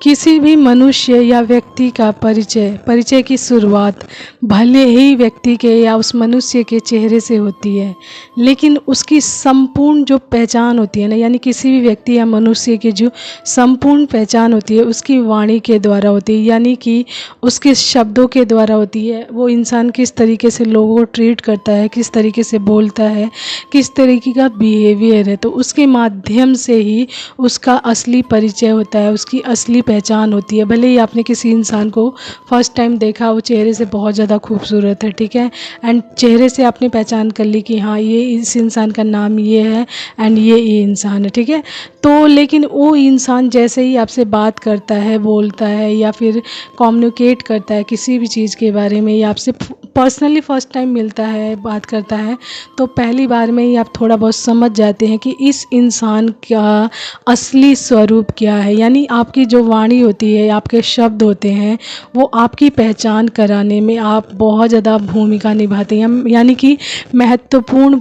किसी भी मनुष्य या व्यक्ति का परिचय की शुरुआत भले ही व्यक्ति के या उस मनुष्य के चेहरे से होती है, लेकिन उसकी संपूर्ण जो पहचान होती है ना, यानी किसी भी व्यक्ति या मनुष्य की जो संपूर्ण पहचान होती है उसकी वाणी के द्वारा होती है, यानी कि उसके शब्दों के द्वारा होती है। वो इंसान किस तरीके से लोगों को ट्रीट करता है, किस तरीके से बोलता है, किस तरीके का बिहेवियर है, तो उसके माध्यम से ही उसका असली परिचय होता है, उसकी असली पहचान होती है। भले ही आपने किसी इंसान को फर्स्ट टाइम देखा, वो चेहरे से बहुत ज़्यादा खूबसूरत है, ठीक है, एंड चेहरे से आपने पहचान कर ली कि हाँ ये इस इंसान का नाम ये है एंड ये इंसान है, ठीक है। तो लेकिन वो इंसान जैसे ही आपसे बात करता है, बोलता है या फिर कम्युनिकेट करता है किसी भी चीज़ के बारे में, या आपसे पर्सनली फर्स्ट टाइम मिलता है, बात करता है, तो पहली बार में ही आप थोड़ा बहुत समझ जाते हैं कि इस इंसान का असली स्वरूप क्या है। यानी आपकी जो वाणी होती है, आपके शब्द होते हैं, वो आपकी पहचान कराने में आप बहुत ज़्यादा भूमिका निभाते हैं, यानी कि महत्वपूर्ण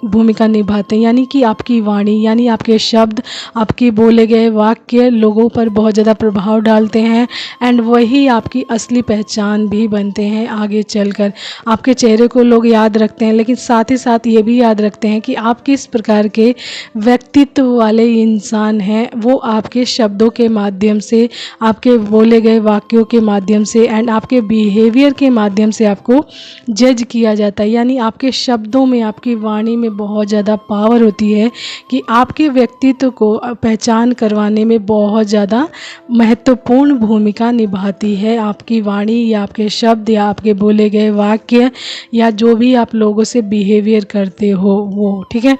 भूमिका निभाते हैं। यानी कि आपकी वाणी यानी आपके शब्द, आपके बोले गए वाक्य लोगों पर बहुत ज़्यादा प्रभाव डालते हैं, एंड वही आपकी असली पहचान भी बनते हैं। आगे चलकर आपके चेहरे को लोग याद रखते हैं, लेकिन साथ ही साथ ये भी याद रखते हैं कि आप किस प्रकार के व्यक्तित्व वाले इंसान हैं। वो आपके शब्दों के माध्यम से, आपके बोले गए वाक्यों के माध्यम से एंड आपके बिहेवियर के माध्यम से आपको जज किया जाता है। यानी आपके शब्दों में, आपकी वाणी में बहुत ज़्यादा पावर होती है कि आपके व्यक्तित्व को पहचान करवाने में बहुत ज़्यादा महत्वपूर्ण भूमिका निभाती है आपकी वाणी या आपके शब्द या आपके बोले गए वाक्य या जो भी आप लोगों से बिहेवियर करते हो वो, ठीक है।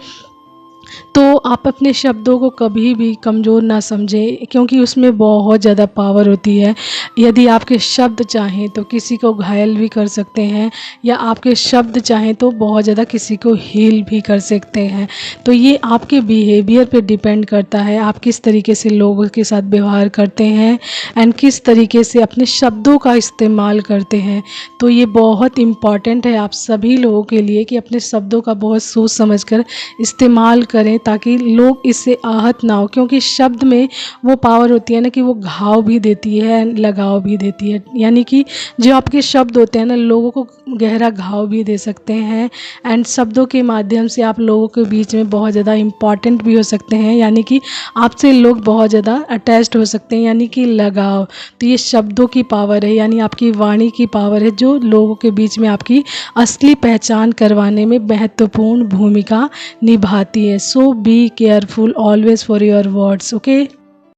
तो आप अपने शब्दों को कभी भी कमज़ोर ना समझें, क्योंकि उसमें बहुत ज़्यादा पावर होती है। यदि आपके शब्द चाहें तो किसी को घायल भी कर सकते हैं, या आपके शब्द चाहें तो बहुत ज़्यादा किसी को हील भी कर सकते हैं। तो ये आपके बिहेवियर पे डिपेंड करता है, आप किस तरीके से लोगों के साथ व्यवहार करते हैं एंड किस तरीके से अपने शब्दों का इस्तेमाल करते हैं। तो ये बहुत इम्पॉर्टेंट है आप सभी लोगों के लिए कि अपने शब्दों का बहुत सोच समझ कर इस्तेमाल करें, ताकि लोग इससे आहत ना हो। क्योंकि शब्द में वो पावर होती है ना कि वो घाव भी देती है, लगाव भी देती है। यानी कि जो आपके शब्द होते हैं ना, लोगों को गहरा घाव भी दे सकते हैं, एंड शब्दों के माध्यम से आप लोगों के बीच में बहुत ज़्यादा इम्पॉर्टेंट भी हो सकते हैं, यानी कि आपसे लोग बहुत ज़्यादा अटैच्ड हो सकते हैं, यानी कि लगाव। तो ये शब्दों की पावर है, यानी आपकी वाणी की पावर है, जो लोगों के बीच में आपकी असली पहचान करवाने में महत्वपूर्ण भूमिका निभाती है। So be careful always for your words, okay.